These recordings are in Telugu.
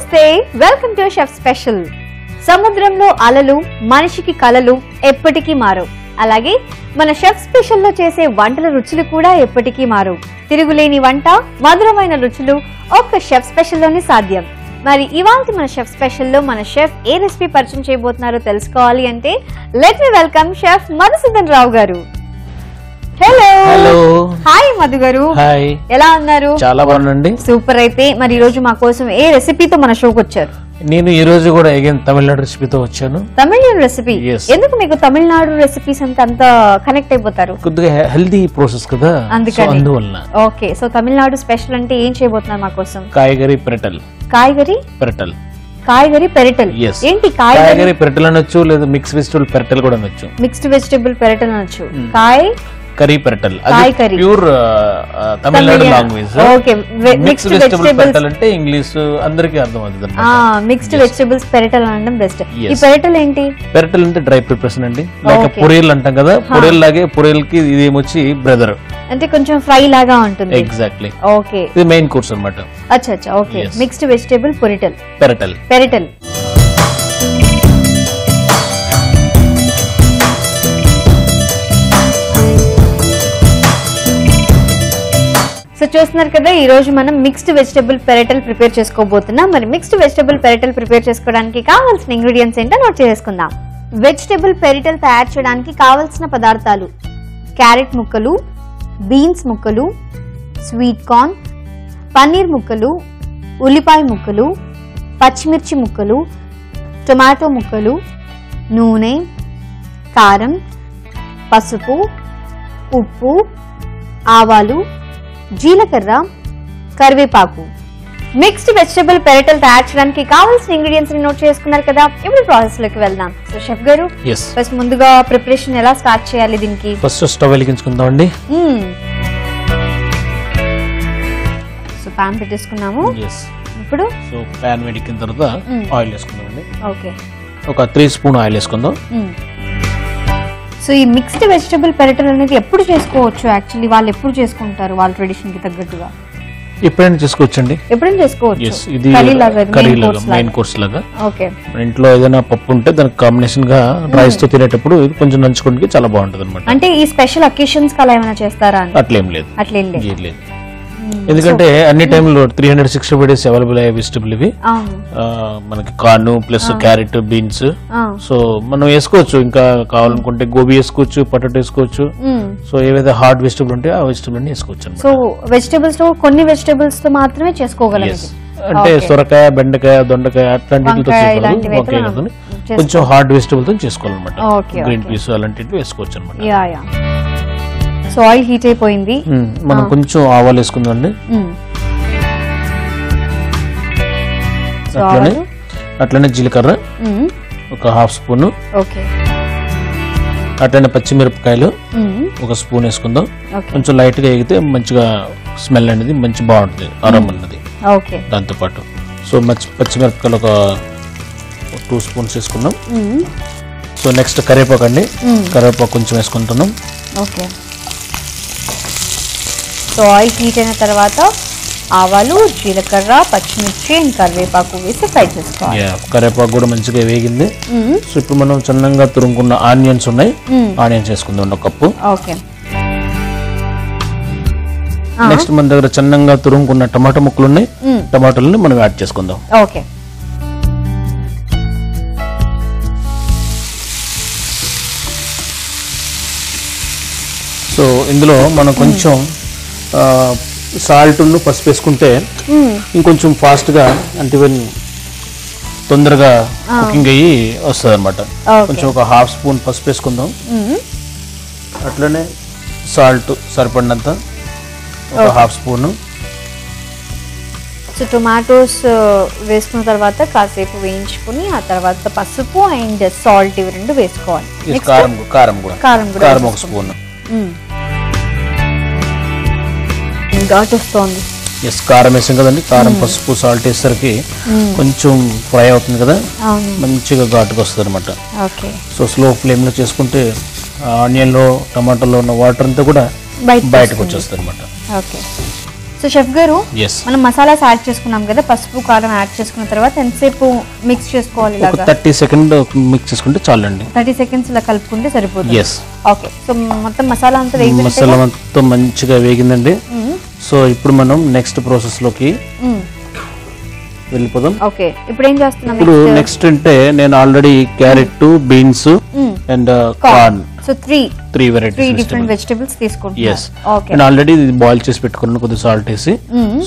నమస్తే వెల్కమ్ టు షెఫ్ స్పెషల్. సముద్రంలో అలలు మనిషికి కలలు ఎప్పటికీ మారవు. అలాగే మన షెఫ్ స్పెషల్ లో చేసే వంటల రుచులు కూడా ఎప్పటికీ మారవు. తిరుగులేని వంట మధురమైన రుచులు ఒక్క షెఫ్ స్పెషల్ లోనే సాధ్యం. మరి ఇవాళ మన షెఫ్ స్పెషల్ లో మన షెఫ్ ఏ రెసిపీ పరిచయం చేయబోతున్నారో తెలుసుకోవాలి అంటే let me welcome chef Madhusudan Rao గారు. హలో హలో హాయ్ మధు గారు. హాయ్, ఎలా ఉన్నారు? చాలా బాగుందండి. సూపర్. అయితే మరి ఈ రోజు మా కోసం ఏ రెసిపీతో మన షోకి వచ్చారు? నేను ఈ రోజు కూడా అగైన్ తమిళనాడు రెసిపీతో వచ్చాను. తమిళనాడు రెసిపీ? Yes. ఎందుకు మీకు తమిళనాడు రెసిపీస్ అంత కనెక్ట్ అయిపోతారు? కొద్దిగా హెల్దీ ప్రాసెస్ కదా, అందుకని. అందువల్ల. ఓకే, సో తమిళనాడు స్పెషల్ అంటే ఏం చేయబోతున్నారు మా కోసం? కాయగరి పెరటల్. కాయగరి పెరటల్. కాయగరి పెరటల్. Yes. ఏంటి కాయగరి? కాయగరి పెరటల్ అనొచ్చు, లేదా మిక్స్ వెజిటబుల్ పెరటల్ కూడా అనొచ్చు. మిక్స్డ్ వెజిటబుల్ పెరటల్ అనొచ్చు. కాయ్ కరీ పెరటల్ కాయ్ అది curry. Pure Tamil Nadu language. Okay, mix mixed vegetable vegetables. పెరటల్ అంటే ఇంగ్లీష్ అందరికీ అర్థం అవుతుంది. మిక్స్డ్ వెజిటబుల్స్ పెరటల్ అనడం బెస్ట్. ఈ Yes. పెరటల్ ఏంటి? పెరటల్ అంటే డ్రై ప్రిపరేషన్ అండి. Like Okay. పొరియల్ అంటాం కదా, పొరియల్ లాగే పొరియల్ కి ఇది ఏమొచ్చి బ్రదర్. అంటే కొంచెం ఫ్రై లాగా ఉంటుంది. Exactly, okay. ఇది మెయిన్ కోర్స్ అన్నమాట. అచ్చా అచ్చా, ఓకే. Yes. మిక్స్డ్ వెజిటబుల్ పొరిటల్ పెరటల్. పెరటల్. సో చూస్తున్నారు కదా, ఈ రోజు మనం మిక్స్డ్ వెజిటబుల్ పెరటల్ ప్రిపేర్ చేసుకోబోతున్నాం. మరి మిక్స్డ్ వెజిటబుల్ పెరటల్ ప్రిపేర్ చేసుకోవడానికి కావాల్సిన ఇంగ్రీడియంట్స్ ఏంటో నోట్ చేసుకుందాం. వెజిటబుల్ పెరటల్ తయారు చేయడానికి కావాల్సిన పదార్థాలు: క్యారెట్ ముక్కలు, బీన్స్ ముక్కలు, స్వీట్ కార్న్, పన్నీర్ ముక్కలు, ఉల్లిపాయ ముక్కలు, పచ్చిమిర్చి ముక్కలు, టొమాటో ముక్కలు, నూనె, కారం, పసుపు, ఉప్పు, ఆవాలు, జీలకర్ర, కరివేపాకు. మిక్స్డ్ వెజిటబుల్ పెరటల్ తయారు చేయడానికి కావాల్సిన ఇంగ్రీడియంట్స్ ని నోట్ చేసుకున్నారు కదా, ఇప్పుడు ప్రాసెస్ లోకి వెళ్దాం. సో షెఫ్ గారు, ఎస్, ఫస్ట్ ముందుగా ప్రిపరేషన్ ఎలా స్టార్ట్ చేయాలి దీనికి? ఫస్ట్ స్టవ్ వెలిగించుకుందాం అండి. సో పాన్ పెట్టేసుకున్నాము. ఎస్, ఇప్పుడు సో ప్యాన్ వేడికిన తర్వాత ఆయిల్ వేసుకుందాం అండి. ఓకే, ఒక 3 స్పూన్ ఆయిల్ వేసుకుందాం. సో ఈ మిక్స్డ్ వెజిటబుల్ పెరటల్ అనేది ఎప్పుడు చేసుకోవచ్చు? యాక్చువల్లీ వాళ్ళు ఎప్పుడు చేసుకుంటారు వాళ్ళ ట్రెడిషన్ కి తగ్గట్టుగా? ఎప్పుడైనా చేసుకోవచ్చండి. ఎప్పుడైనా చేసుకోవచ్చు. ఎస్, ఇది కర్రీ లాగా, మెయిన్ కోర్స్ లాగా. ఓకే. మన ఇంట్లో ఏదైనా పప్పు ఉంటే దానికి కాంబినేషన్ గా రైస్ తో తినేటప్పుడు ఇది కొంచెం నంచుకోవడానికి చాలా బాగుంటది అనమాట. అంటే ఈ స్పెషల్ అకేషన్స్ కి అలా ఏమైనా చేస్తారా? అట్లేం లేదు, అట్లేం లేదు. ఏం లేదు. ఎందుకంటే అన్ని టైంలో 365 డేస్ అవైలబుల్ అయ్యే వెజిటబుల్ ఇవి. అవును. మనకి corn plus carrot, beans. So మనం వేసుకోవచ్చు, ఇంకా కావాలనుకుంటే గోబీ వేసుకోవచ్చు, పొటాటో వేసుకోవచ్చు. సో ఏవైతే హార్డ్ వెజిటబుల్ ఉంటే ఆ వెజిటబుల్ అన్ని వేసుకోవచ్చు. సో వెజిటబుల్స్ లో కొన్ని వెజిటబుల్స్ తో మాత్రమే చేసుకోగలం. అంటే సొరకాయ, బెండకాయ, దొండకాయ అట్లాంటితో కొంచెం హార్డ్ వెజిటబుల్ తో చేసుకోవాలన్నమాట. గ్రీన్ పీస్ అలాంటివి వేసుకోవచ్చు అనమాట. Yeah yeah. So oil heat అయిపోయింది. మనం కొంచెం ఆవాలు వేసుకుందాం అండి. అట్లనే జీలకర్ర ఒక 1/2 స్పూన్. ఓకే. అట్లనే పచ్చిమిరపకాయలు ఒక స్పూన్ వేసుకుందాం. కొంచెం లైట్ గా ఎగితే మంచిగా స్మెల్ అనేది మంచి బాగుంటుంది, అరోమా అన్నది. ఓకే. దాంతో పాటు సో పచ్చిమిరపకాయలు ఒక 2 స్పూన్స్ వేసుకుందాం. సో నెక్స్ట్ కరివేపాకు అండి. కరివేపాకు కొంచెం వేసుకుంటున్నాం. ఓకే. సో ఆయిల్ హీట్ అయిన తర్వాత ఆవాలు, జీలకర్ర, పచ్చిమిర్చి అండ్ కరివేపాకు వేసి ఫ్రై చేసుకోవాలి. కరివేపాకు కూడా మంచిగా వేగింది. సో ఇప్పుడు మనం చిన్నగా తురుముకున్న ఆనియన్స్ ఉన్నాయి, ఆనియన్స్ వేసుకుందాం 1 కప్పు. ఓకే. నెక్స్ట్ మన దగ్గర చిన్నగా తురుముకున్న టమాటో ముక్కలు ఉన్నాయి, టమాటోలని మనం యాడ్ చేసుకుందాం. ఓకే. సో ఇందులో మనం కొంచెం సాల్ట్ పసుపు వేసుకుంటే ఇంకొంచెం ఫాస్ట్ గా, అంటే తొందరగా కుకింగ్ అయ్యి వస్తుంది అనమాట. కొంచెం ఒక 1/2 స్పూన్ పసుపు వేసుకుందాం. అట్లనే సాల్ట్ సరిపడినంత ఒక 1/2 స్పూన్. సో టొమాటోస్ వేసుకున్న తర్వాత కాసేపు వేయించుకుని ఆ తర్వాత పసుపు అండ్ సాల్ట్ ఇవి రెండు వేసుకోవాలి. కారం కూడా 1 స్పూన్. ఘాట్ వస్తుంది. ఎస్, కారం వేసాం కదండి. కారం, పసుపు, సాల్ట్ వేసరికి కొంచెం ఫ్రై అవుతుంది కదా, మంచిగా ఘాటుగా వస్తుంది అనమాట. సో స్లో ఫ్లేమ్ లో చేసుకుంటే ఆనియన్ లో, టమాటోలో ఉన్న వాటర్ అంతా కూడా బయటకు వచ్చేస్తుంది అనమాట. సో షెఫ్ గారు మనం మసాలాస్ యాడ్ చేసుకున్నాం కదా, పసుపు కారం యాడ్ చేసుకున్న తర్వాత ఎంతసేపు మిక్స్ చేసుకోవాలి? ఇలాగా 30 సెకండ్ మిక్స్ చేసుకుంటే చాలండి. 30 సెకండ్స్ ఇలా కలుపుకుంటే సరిపోతుంది. ఓకే, సో మొత్తం మసాలా అంతా వేగింది, మసాలా మొత్తం మంచిగా వేగిందండి. సో ఇప్పుడు మనం నెక్స్ట్ ప్రాసెస్ లోకి వెళ్ళిపోదాం. ఓకే, ఇప్పుడు ఏం చేస్తున్నాం? ఇప్పుడు నెక్స్ట్ అంటే నేను already carrot, beans and corn, so 3 varieties different vegetables తీసుకుంటున్నాను. ఓకే, నేను ఆల్రెడీ ఇది బాయిల్ చేసి పెట్టుకున్నాను, కొద్దిగా సాల్ట్ వేసి.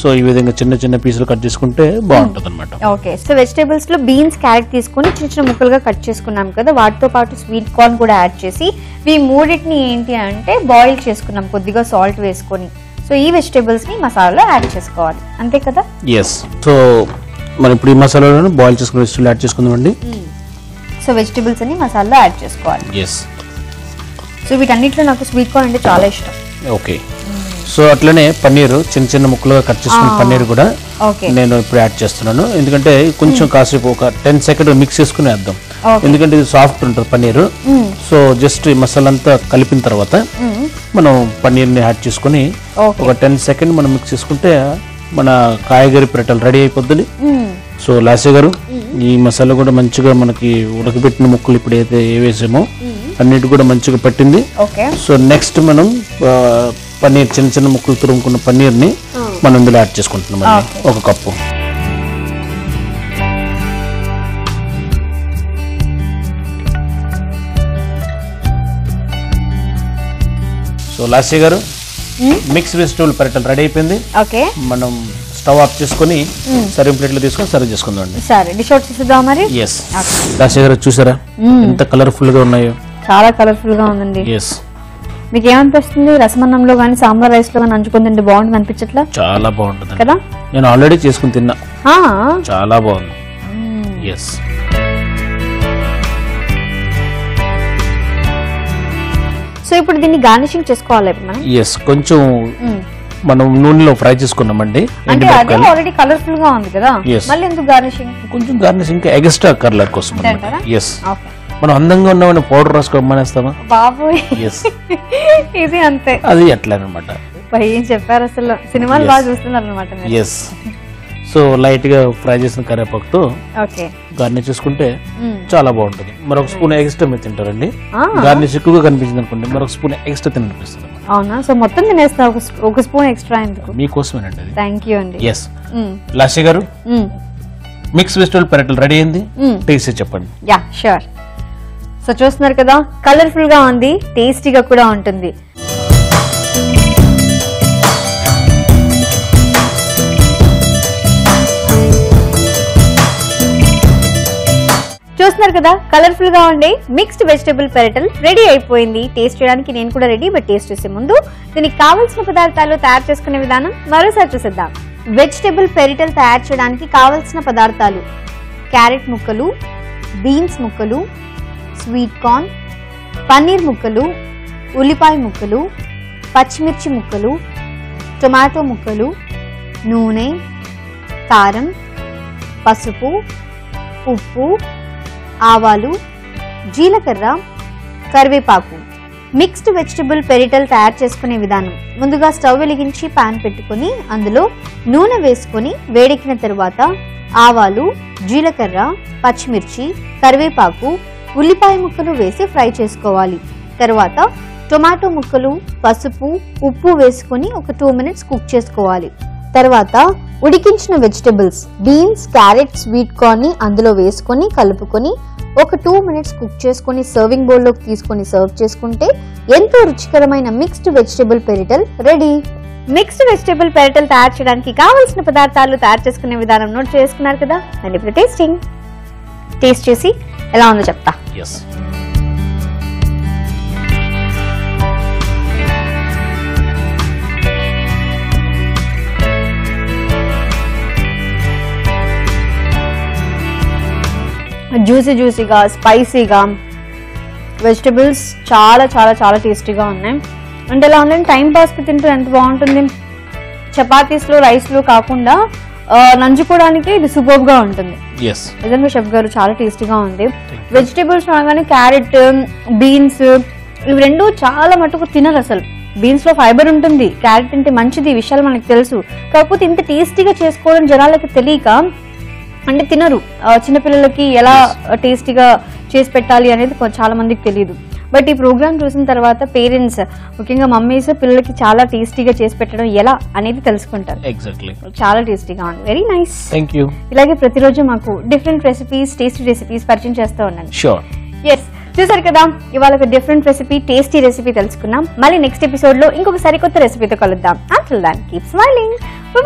సో ఈ విధంగా చిన్న చిన్న పీసులు కట్ చేసుకుంటే బాగుంటది అనమాట. ఓకే, సో వెజిటబుల్స్ లో బీన్స్, క్యారెట్ తీసుకుని చిన్న చిన్న ముక్కలుగా కట్ చేసుకున్నాం కదా, వాటితో పాటు స్వీట్ కార్న్ కూడా యాడ్ చేసి ఈ మూడింటిని ఏంటి అంటే బాయిల్ చేసుకున్నాం కొద్దిగా సాల్ట్ వేసుకొని. సో ఈ వెజిటబుల్స్ ని మసాలాలో యాడ్ చేసుకోవాలి, అంతే కదా? సో మనం ఇప్పుడు ఈ మసాలాలను బాయిల్ చేసుకుని వెజిటబుల్ యాడ్ చేసుకుందామండి. సో వెజిటబుల్స్ అన్ని మసాలాలో యాడ్ చేసుకోవాలి. సో వీటన్నిటిలో నాకు స్వీట్ కార్న్ అంటే చాలా ఇష్టం. ఓకే, సో అట్లనే పన్నీర్ చిన్న చిన్న ముక్కలుగా కట్ చేసుకున్న పన్నీర్ కూడా నేను ఇప్పుడు యాడ్ చేస్తున్నాను. ఎందుకంటే కొంచెం కాసేపు ఒక 10 సెకండ్ మిక్స్ చేసుకుని వేద్దాం, ఎందుకంటే ఇది సాఫ్ట్ ఉంటుంది పన్నీర్. సో జస్ట్ ఈ మసాలా అంతా కలిపిన తర్వాత మనం పన్నీర్ ని యాడ్ చేసుకుని ఒక 10 సెకండ్ మనం మిక్స్ చేసుకుంటే మన కాయగూర పెరటలు రెడీ అయిపోద్ది. సో లాసే గారు, ఈ మసాలా కూడా మంచిగా మనకి ఉడకబెట్టిన ముక్కలు ఇప్పుడు అయితే వేసామో అన్నిటి కూడా మంచిగా పట్టింది. సో నెక్స్ట్ మనం పన్నీర్ చిన్న చిన్న ముక్కలు తురుముకున్న పన్నీర్ ని మనం ఇందులో యాడ్ చేసుకుంటున్నాం అండి, 1 కప్పు. సో లాసే గారు, మిక్స్ వెజిటబుల్ పెరటలు రెడీ అయిపోయింది. మనం స్టవ్ ఆఫ్ చేసుకుని సర్వింగ్ ప్లేట్ లో తీసుకొని సర్వ్ చేసుకుందాం అండి. సరే, డిష్ అవుట్ చేద్దాం మరి. లాసే గారు చూసారా ఎంత కలర్ఫుల్ గా ఉన్నాయో? చాలా కలర్ఫుల్ గా ఉందండి. మీకు ఏమనిపిస్తుంది? రసమన్నంలో కానీ సాంబార్ రైస్ లో కానీ నంచుకొని తింటే బాగుంటుంది అనిపించట్లా? చాలా బాగుంటుంది కదా. నేను ఆల్రెడీ చేసుకుని తిన్నా, చాలా బాగుంది. సో ఇప్పుడు దీన్ని గార్నిషింగ్ చేసుకోవాలి మనం. కొంచెం మనం నూనెలో ఫ్రై చేసుకున్నామండి. అంటే అదే ఆల్రెడీ కలర్ఫుల్ గా ఉంది కదా, మళ్ళీ ఎందుకు గార్నిషింగ్? కొంచెం గార్నిషింగ్ ఎక్స్ట్రా కలర్ కోసం. మనం అందంగా ఉన్నామని పౌడర్ రాసుకోమనేస్తామా బాబోయ్? ఇది అంతే, అది ఎట్లా అనమాట. ఏం చెప్పారు అసలు, సినిమాలు బాగా చూస్తున్నారు అనమాట. సో లైట్ గా ఫ్రై చేసిన కరివేపాకుతో గార్నిష్ చేసుకుంటే చాలా బాగుంటుంది. మరొక స్పూన్ ఎక్స్ట్రా మీరు తింటారండి, గార్నిష్ ఎక్కువగా కనిపించింది అనుకోండి, మరొక స్పూన్ ఎక్స్ట్రా తినిపిస్తారు. అవునా? సో మొత్తం తినేస్తా, ఒక స్పూన్ ఎక్స్ట్రా ఎందుకు? మీకోసమేనండి. థ్యాంక్ యూ అండి. లాసే గారు, మిక్స్ వెజిటబుల్ పెరటల్ రెడీ అయింది, టేస్ట్ చెప్పండి. Yeah sure. సో చూస్తున్నారు కదా, కలర్ఫుల్ గా ఉంది, టేస్టీగా కూడా ఉంటుంది. చూస్తున్నారు కదా, కలర్ఫుల్ గా ఉండే మిక్స్డ్ వెజిటబుల్ పెరటల్ రెడీ అయిపోయింది. టేస్ట్ చేయడానికి నేను కూడా రెడీ, బట్ టేస్ట్ చేసే ముందు దీనికి కావాల్సిన పదార్థాలు తయారు చేసుకునే విధానం మరోసారి చూసేద్దాం. వెజిటబుల్ పెరటల్ తయారు చేయడానికి కావాల్సిన పదార్థాలు: క్యారెట్ ముక్కలు, బీన్స్ ముక్కలు, స్వీట్ కార్న్, పన్నీర్ ముక్కలు, ఉల్లిపాయ ముక్కలు, పచ్చిమిర్చి ముక్కలు, టొమాటో ముక్కలు, నూనె, కారం, పసుపు, ఉప్పు, ఆవాలు, జీలకర్ర, కరివేపాకు. మిక్స్డ్ వెజిటబుల్ పెరిటల్ తయారు చేసుకునే విధానం: ముందుగా స్టవ్ వెలిగించి పాన్ పెట్టుకుని అందులో నూనె వేసుకొని వేడెక్కిన తరువాత ఆవాలు, జీలకర్ర, పచ్చిమిర్చి, కరివేపాకు, ఉల్లిపాయ ముక్కలు వేసి ఫ్రై చేసుకోవాలి. తర్వాత టొమాటో ముక్కలు, పసుపు, ఉప్పు వేసుకొని ఒక 2 మినిట్స్ కుక్ చేసుకోవాలి. తర్వాత ఉడికించిన vegetables beans, carrot, sweet corn ని అందులో వేసుకొని కలుపుకొని ఒక 2 మినిట్స్ కుక్ చేసుకొని సర్వింగ్ బౌల్ లోకి తీసుకొని సర్వ్ చేసుకుంటే ఎంతో రుచికరమైన మిక్స్డ్ వెజిటబుల్ పెరిటల్ రెడీ. మిక్స్డ్ వెజిటబుల్ పెరిటల్ తయారు చేయడానికి కావాల్సిన పదార్థాలు తయారు చేసుకునే విధానం నోట్ చేసుకున్నారు కదా. అండ్ ఇప్పుడు టేస్ట్ చేసి ఎలా ఉందో చెప్తా. జ్యూసీగా, స్పైసీగా, వెజిటబుల్స్ చాలా చాలా చాలా టేస్టీగా ఉన్నాయి. అంటే ఎలా ఉందంటే టైం పాస్కి తింటే ఎంత బాగుంటుంది. చపాతీస్లో, రైస్లో కాకుండా నంచుకోవడానికి ఇది సూపర్గా ఉంటుంది. నిజంగా షెఫ్ గారు చాలా టేస్టీగా ఉంది. వెజిటబుల్స్ అనగానే క్యారెట్, బీన్స్ ఇవి రెండు చాలా మటుకు తినరు అసలు. బీన్స్ లో ఫైబర్ ఉంటుంది, క్యారెట్ అంటే మంచిది, ఈ విషయాలు మనకు తెలుసు. కాకపోతే ఇంత టేస్టీగా చేసుకోవడం జనాలకి తెలియక అంటే తినరు. చిన్నపిల్లలకి ఎలా టేస్టీగా చేసి పెట్టాలి అనేది చాలా మందికి తెలియదు. బట్ ఈ ప్రోగ్రామ్ చూసిన తర్వాత పేరెంట్స్, ముఖ్యంగా మమ్మీస్, పిల్లలకి చాలా టేస్టీగా చేసి పెట్టడం ఎలా అనేది తెలుసుకుంటారు. ఎగ్జాక్ట్లీ, చాలా టేస్టీగా ఉంది. Very nice. Thank you. ఇలాగే ప్రతిరోజు మాకు డిఫరెంట్ రెసిపీస్, టేస్టీ రెసిపీస్ పరిచయం చేస్తూ ఉండండి. షూర్. ఎస్, చూసారు కదా, ఇవాళ ఒక డిఫరెంట్ రెసిపీ, టేస్టీ రెసిపీ తెలుసుకున్నాం. మళ్ళీ నెక్స్ట్ ఎపిసోడ్ లో ఇంకొక సరికొత్త రెసిపీతో కలుద్దాం. Until then keep smiling.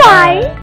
By.